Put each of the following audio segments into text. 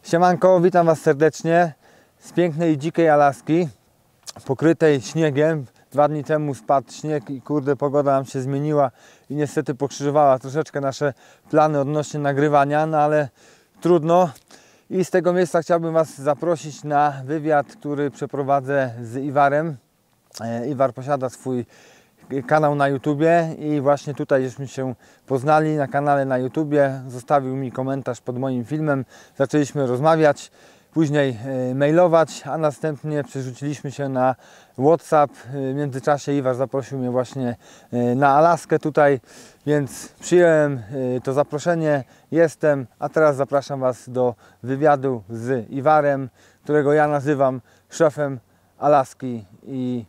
Siemanko, witam Was serdecznie z pięknej, dzikiej Alaski, pokrytej śniegiem. 2 dni temu spadł śnieg i kurde, pogoda nam się zmieniła i niestety pokrzyżowała troszeczkę nasze plany odnośnie nagrywania, no ale trudno. I z tego miejsca chciałbym Was zaprosić na wywiad, który przeprowadzę z Iwarem. Iwar posiada swój kanał na YouTubie i właśnie tutaj żeśmy się poznali na kanale na YouTubie. Zostawił mi komentarz pod moim filmem, zaczęliśmy rozmawiać, później mailować, a następnie przerzuciliśmy się na WhatsApp. W międzyczasie Iwar zaprosił mnie właśnie na Alaskę tutaj, więc przyjąłem to zaproszenie, jestem, a teraz zapraszam Was do wywiadu z Iwarem, którego ja nazywam szefem Alaski i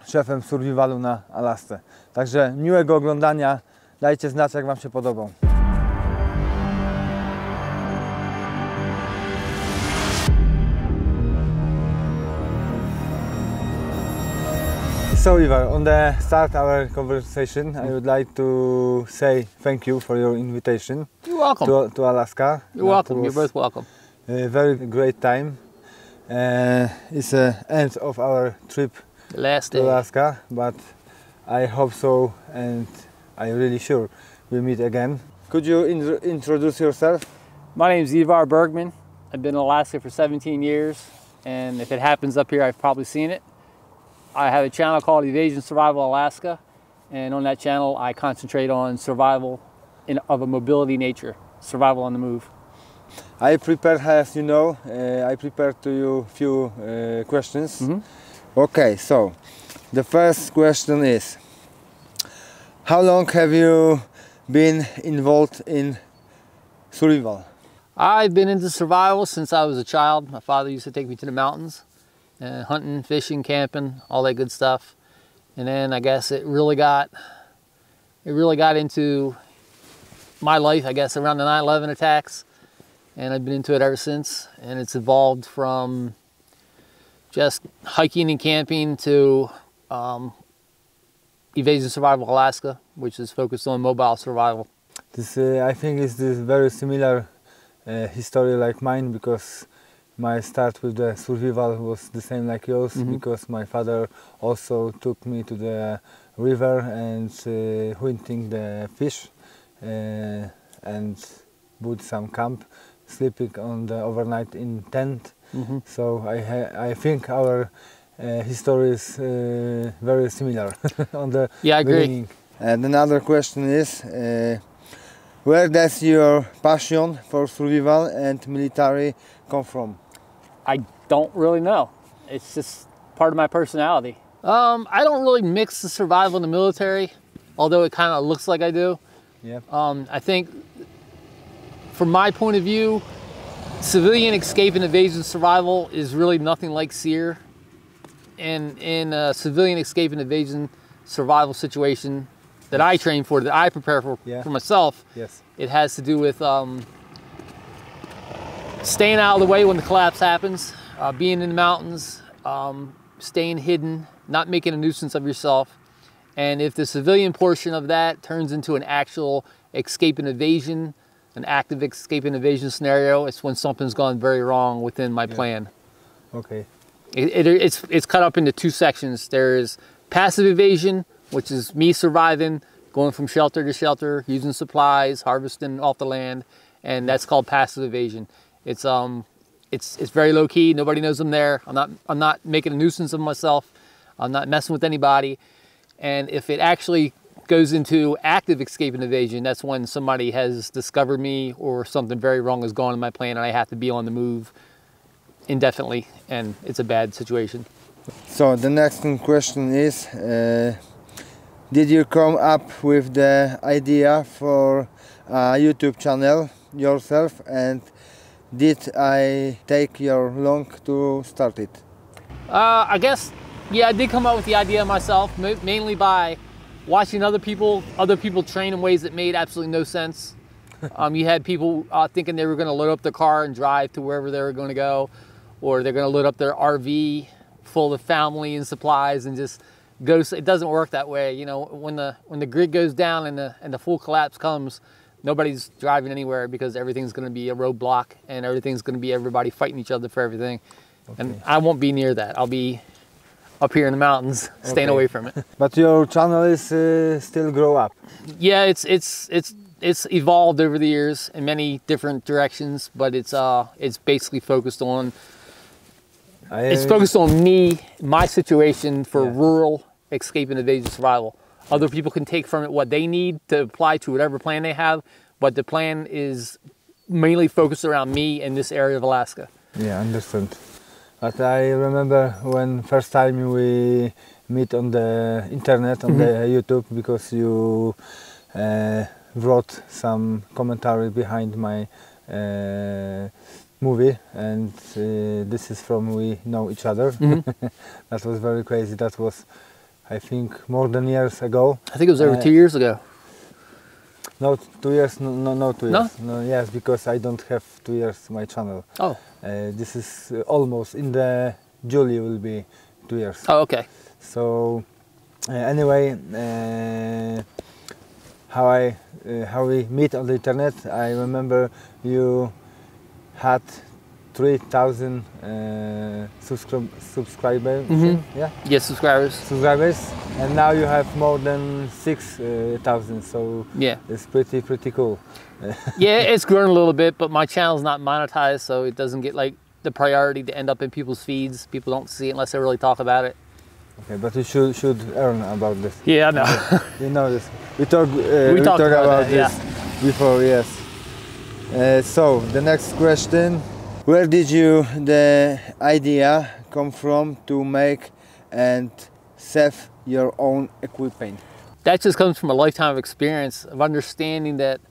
szefem survivalu na Alasce. Także miłego oglądania, dajcie znać, jak Wam się podobał. So Ivar, on the start our conversation, I would like to say thank you for your invitation. You're welcome. To Alaska. You're welcome. You're both welcome. A very great time. It's the end of our trip The last day. to Alaska, but I hope so, and I'm really sure we'll meet again. Could you introduce yourself? My name is Evara Bergmann. I've been in Alaska for 17 years, and if it happens up here, I've probably seen it. I have a channel called Evasion Survival Alaska, and on that channel, I concentrate on survival of a mobility nature, survival on the move. I prepared, as you know, I prepared to you few questions. Okay, so the first question is, how long have you been involved in survival? I've been into survival since I was a child. My father used to take me to the mountains, hunting, fishing, camping, all that good stuff. And then I guess it really got into my life, I guess, around the 9/11 attacks. And I've been into it ever since. And it's evolved from just hiking and camping to Evasion Survival Alaska, which is focused on mobile survival. This, I think, is this very similar history like mine, because my start with the survival was the same like yours, because my father also took me to the river and hunting the fish and built some camp, sleeping on the overnight in tent. So I think our history is very similar on the Yeah, I agree. beginning. And another question is, where does your passion for survival and military come from? I don't really know. It's just part of my personality. I don't really mix the survival and the military, although it kind of looks like I do. Yeah. I think from my point of view, civilian escape and evasion survival is really nothing like SEER. And in a civilian escape and evasion survival situation that I train for, that I prepare for myself, it has to do with staying out of the way when the collapse happens, being in the mountains, staying hidden, not making a nuisance of yourself. And if the civilian portion of that turns into an actual escape and evasion, an active escape and evasion scenario, it's when something's gone very wrong within my plan. Okay. It's cut up into 2 sections. There's passive evasion, which is me surviving, going from shelter to shelter, using supplies, harvesting off the land, and that's called passive evasion. It's very low key. Nobody knows I'm there. I'm not making a nuisance of myself. I'm not messing with anybody. And if it actually goes into active escape and evasion, that's when somebody has discovered me or something very wrong has gone in my plan and I have to be on the move indefinitely, and it's a bad situation. So the next question is, did you come up with the idea for a YouTube channel yourself, and did I take you long to start it? I guess, yeah, I did come up with the idea myself, mainly by watching other people train in ways that made absolutely no sense. You had people thinking they were going to load up their car and drive to wherever they were going to go, or they're going to load up their RV full of family and supplies and just go. It doesn't work that way. You know, when the grid goes down and the full collapse comes, Nobody's driving anywhere because everything's going to be a roadblock and everything's going to be everybody fighting each other for everything. Okay. And I won't be near that. I'll be up here in the mountains, staying away from it. But your channel is still grow up. Yeah, it's evolved over the years in many different directions, but it's basically focused on me, my situation for rural escape and invasion survival. Other people can take from it what they need to apply to whatever plan they have, but the plan is mainly focused around me in this area of Alaska. Yeah, understand. But I remember when first time we meet on the internet, on the YouTube, because you wrote some commentary behind my movie, and this is from we know each other. That was very crazy. That was, I think, more than years ago. I think it was over 2 years ago. No, 2 years. No, 2 years. No? No, yes, because I don't have 2 years my channel. Oh. This is almost in the July will be 2 years. Oh, okay. So anyway, how we meet on the internet. I remember you had 3,000 subscribers. Yeah. Yes, subscribers. And now you have more than 6,000. So yeah, it's pretty cool. Yeah, it's grown a little bit, but my channel's not monetized, so it doesn't get like the priority to end up in people's feeds. People don't see it unless they really talk about it. Okay, but you should earn about this. Yeah, I know. You know this. We talked about this before, yes. So the next question: where did the idea come from to make and save your own equipment? That just comes from a lifetime of experience of understanding that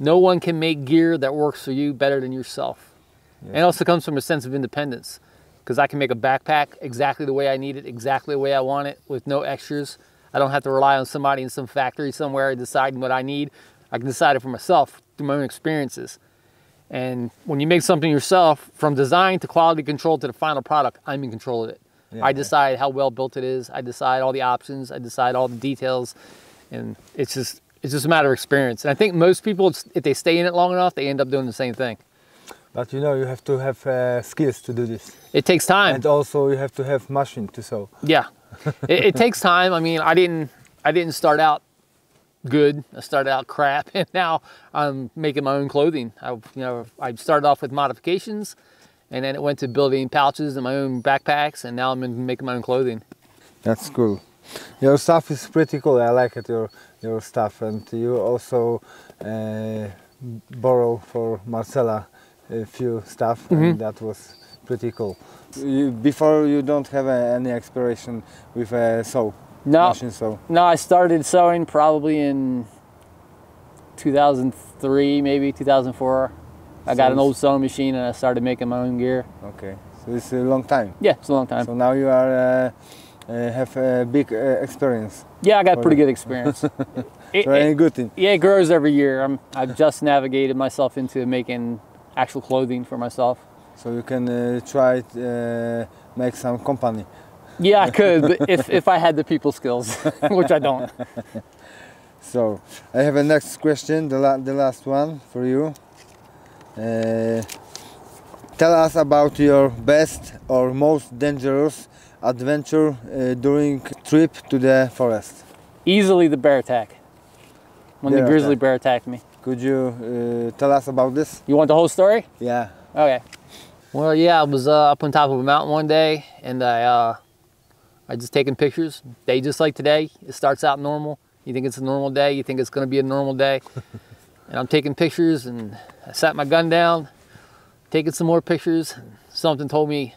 no one can make gear that works for you better than yourself. Yes. And it also comes from a sense of independence, because I can make a backpack exactly the way I need it, exactly the way I want it, with no extras. I don't have to rely on somebody in some factory somewhere deciding what I need. I can decide it for myself through my own experiences. And when you make something yourself, from design to quality control to the final product, I'm in control of it. Yeah, I decide how well built it is. I decide all the options. I decide all the details. And it's just a matter of experience. And I think most people, if they stay in it long enough, they end up doing the same thing. But you know, you have to have skills to do this. It takes time. And also you have to have machine to sew. Yeah, it takes time. I mean, I didn't start out good. I started out crap, and now I'm making my own clothing. I started off with modifications, and then it went to building pouches and my own backpacks, and now I'm making my own clothing. That's cool. Your stuff is pretty cool. I like it, your stuff, and you also borrow for Marcela a few stuff, and that was pretty cool. Before you don't have any exploration with a machine sew? No, I started sewing probably in 2003, maybe 2004. I got an old sewing machine and I started making my own gear. Okay, so it's a long time. Yeah, it's a long time. So now you are have a big experience. Yeah, I got pretty good experience. Very good thing. Yeah, it grows every year. I've just navigated myself into making actual clothing for myself. So you can try make some company. Yeah, I could, but if I had the people skills, which I don't. So I have a next question, the last one for you. Tell us about your best or most dangerous adventure during trip to the forest. Easily the bear attack. When the grizzly bear attacked me. Could you tell us about this? You want the whole story? Yeah. Okay. Well, yeah, I was up on top of a mountain one day, and I just taking pictures. Day just like today. It starts out normal. You think it's a normal day. You think it's going to be a normal day. And I'm taking pictures, and I sat my gun down, taking some more pictures. Something told me,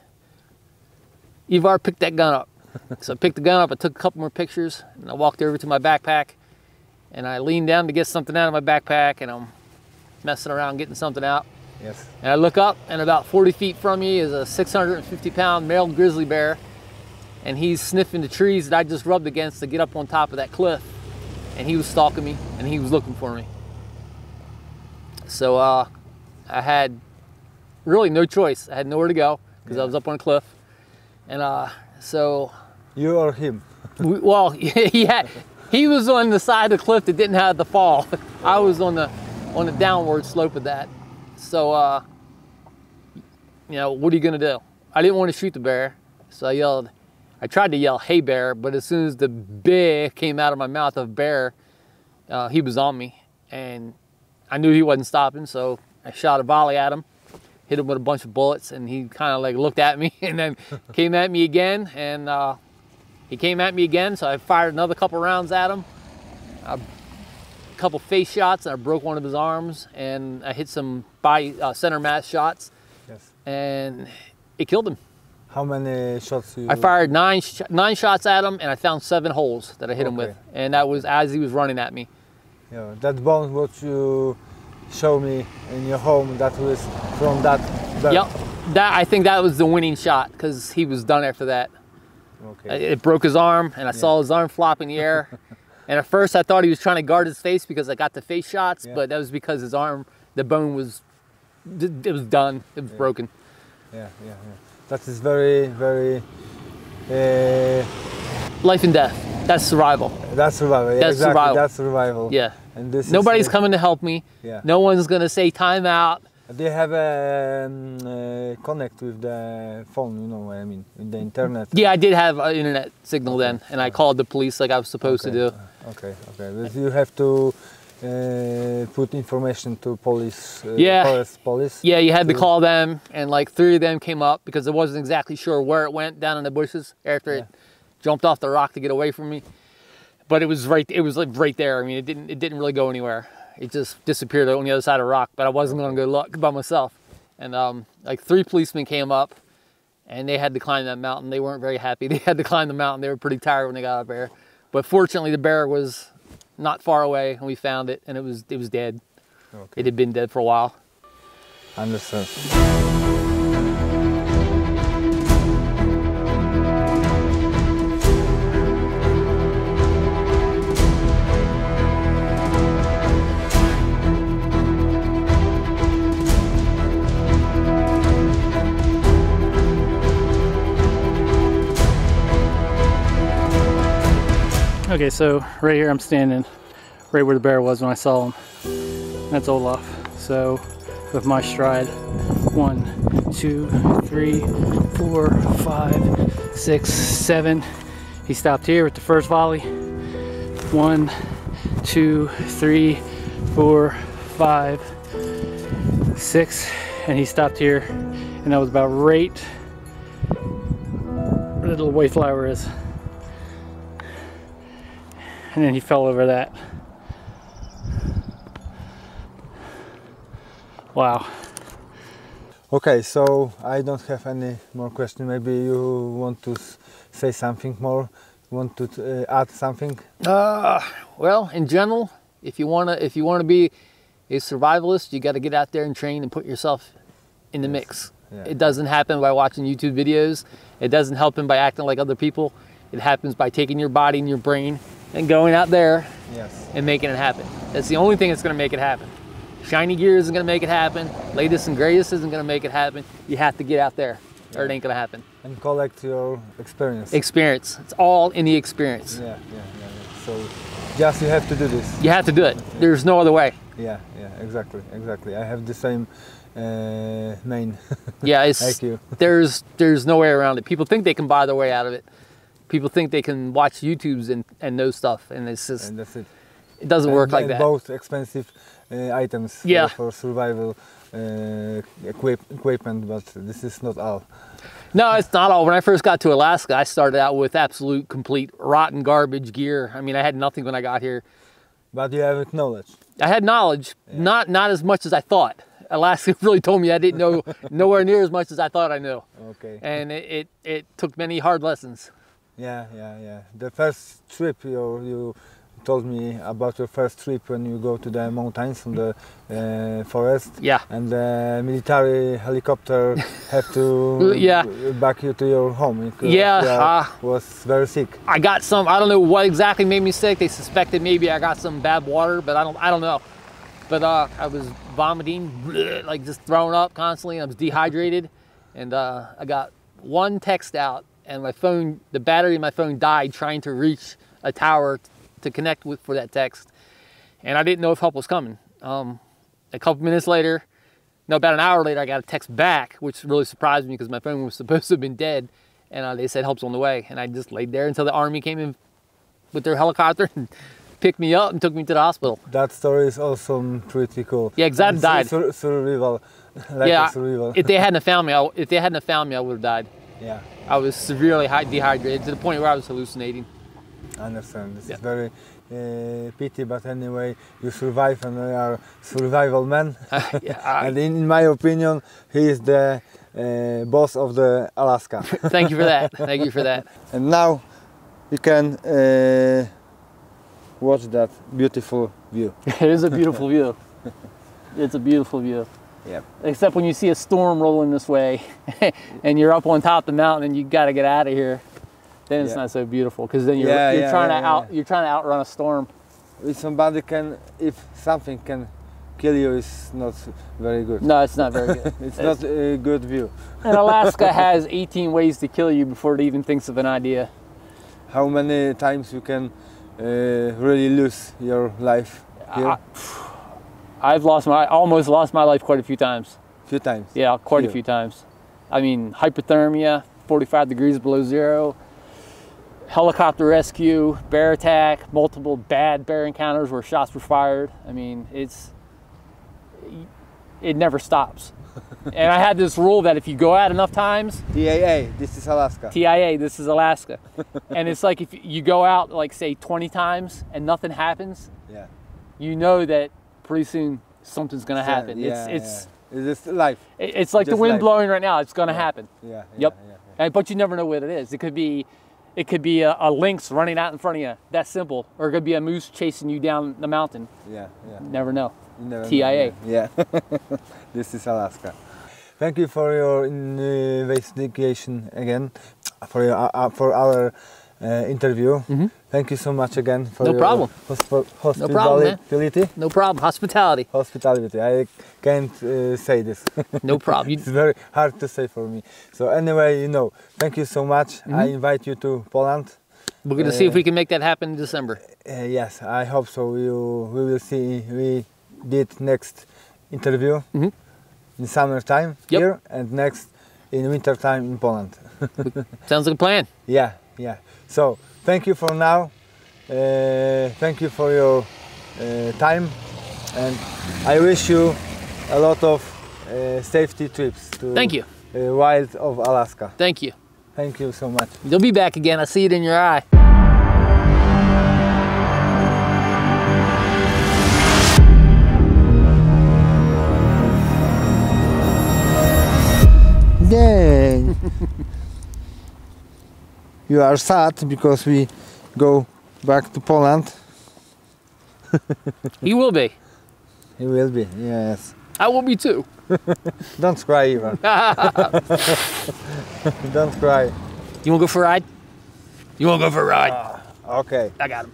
Evara, pick that gun up. So I picked the gun up, I took a couple more pictures, and I walked over to my backpack, and I leaned down to get something out of my backpack, and I'm messing around getting something out. Yes. And I look up, and about 40 feet from me is a 650-pound male grizzly bear, and he's sniffing the trees that I just rubbed against to get up on top of that cliff. And he was stalking me, and he was looking for me. So I had really no choice. I had nowhere to go because I was up on a cliff. And so... You or him? Well, he was on the side of the cliff that didn't have the fall. I was on the on the downward slope of that. So, you know, what are you gonna do? I didn't want to shoot the bear, so I tried to yell, "Hey bear," but as soon as the bear came out of my mouth of bear, he was on me, and I knew he wasn't stopping, so I shot a volley at him, hit him with a bunch of bullets, and he kind of like looked at me and then came at me again, and he came at me again, so I fired another couple rounds at him, a couple face shots, and I broke one of his arms, and I hit some center mass shots, Yes. and it killed him. How many shots you... I fired nine shots at him, and I found 7 holes that I hit him with, and that was as he was running at me. Yeah, that bone what you show me in your home, that was from that bird. Yep, I think that was the winning shot, because he was done after that. Okay. It broke his arm, and I saw his arm flop in the air. And at first I thought he was trying to guard his face because I got the face shots, but that was because his arm, the bone was, it was done, it was broken. Yeah. That is very, very... Life and death, that's survival. That's survival, yeah, That's exactly, survival. that's survival. Yeah. And this Nobody's is, coming to help me. Yeah. No one's gonna say time out. They have a connect with the phone, you know what I mean, with the internet. Yeah, I did have an internet signal then, and I called the police like I was supposed to do. Okay. But you have to put information to police, police. Yeah, you had to call them, and like 3 of them came up because I wasn't exactly sure where it went down in the bushes after it jumped off the rock to get away from me. But it was right there. I mean, it didn't really go anywhere. It just disappeared on the other side of the rock, but I wasn't going to go look by myself. And like 3 policemen came up, and they had to climb that mountain. They weren't very happy. They had to climb the mountain. They were pretty tired when they got up there. But fortunately, the bear was not far away, and we found it, and it was dead. Okay. It had been dead for a while. Understand. Okay, so right here I'm standing right where the bear was when I saw him. That's Olaf. So with my stride, 1, 2, 3, 4, 5, 6, 7. He stopped here with the first volley. 1, 2, 3, 4, 5, 6, and he stopped here, and that was about right where the little white flower is. And then he fell over that. Wow. Okay, so I don't have any more questions. Maybe you want to say something more? Want to add something? Well, in general, if you wanna be a survivalist, you got to get out there and train and put yourself in the mix. Yeah. It doesn't happen by watching YouTube videos. It doesn't happen by acting like other people. It happens by taking your body and your brain and going out there and making it happen. That's the only thing that's going to make it happen. Shiny gear isn't going to make it happen. Latest and greatest isn't going to make it happen. You have to get out there or it ain't going to happen. And collect your experience. Experience. It's all in the experience. Yeah. So just you have to do this. You have to do it. There's no other way. Yeah, exactly. I have the same main. Yeah, it's, Thank you. There's no way around it. People think they can buy their way out of it. People think they can watch YouTubes and know stuff, and it's just, and that's it. It doesn't work like that. Both expensive items for survival equipment, but this is not all. No, it's not all. When I first got to Alaska, I started out with absolute, complete, rotten garbage gear. I mean, I had nothing when I got here. But you have knowledge. I had knowledge, not as much as I thought. Alaska really told me I didn't know nowhere near as much as I thought I knew. Okay. And it took many hard lessons. Yeah. The first trip you told me about your first trip when you go to the mountains from the forest. Yeah. And the military helicopter have to back you to your home. Yeah. Was very sick. I got some. I don't know what exactly made me sick. They suspected maybe I got some bad water, but I don't know. But I was vomiting, like just throwing up constantly. I was dehydrated, and I got one text out, and my phone, the battery in my phone died trying to reach a tower to connect with for that text, and I didn't know if help was coming. A couple minutes later, no, about an hour later, I got a text back, which really surprised me because my phone was supposed to have been dead. And they said help's on the way. And I just laid there until the army came in with their helicopter and picked me up and took me to the hospital. That story is also pretty cool. Yeah, because I died. Survival. Like yeah, survival. if they hadn't have found me, I would have died. Yeah. I was severely dehydrated to the point where I was hallucinating. I understand. This is very pity, but anyway, you survive and you are survival man. And in my opinion, he is the boss of the Alaska. Thank you for that. Thank you for that. And now you can watch that beautiful view. It is a beautiful view. It's a beautiful view. Yeah. Except when you see a storm rolling this way and you're up on top of the mountain and you got to get out of here, then it's not so beautiful because then you're trying to outrun a storm. If somebody can, if something can kill you, it's not very good. No, it's not very good. It's not a good view. And Alaska has 18 ways to kill you before it even thinks of an idea. How many times you can really lose your life here? I've almost lost my life quite a few times. Few times? Yeah, quite a few times. I mean, hypothermia, 45 degrees below zero, helicopter rescue, bear attack, multiple bad bear encounters where shots were fired. I mean, it never stops. And I had this rule that if you go out enough times... TIA, this is Alaska. TIA, this is Alaska. And it's like if you go out, like say 20 times and nothing happens, you know that pretty soon something's going to happen. It's just life. It's like just the wind blowing right now. It's going to happen. Yep. But you never know what it is. It could be a lynx running out in front of you. That's simple. Or it could be a moose chasing you down the mountain. Never know. TIA. Know. Yeah. This is Alaska. Thank you for your investigation again, for our interview. Thank you so much again for your hospitality. No problem. Hospitality. Hospitality. I can't say this. No problem. It's very hard to say for me. So anyway, thank you so much. I invite you to Poland. We're going to see if we can make that happen in December. Yes, I hope so. We will see. We did next interview in summertime here and next in wintertime in Poland. Sounds like a plan. Yeah. So thank you for now. Thank you for your time, and I wish you a lot of safety trips to wild of Alaska. Thank you. Thank you so much. You'll be back again. I see it in your eye. Dang. You are sad because we go back to Poland. He will be. He will be, yes. I will be too. Don't cry, Ivan. Don't cry. You want to go for a ride? You want to go for a ride? Okay. I got him.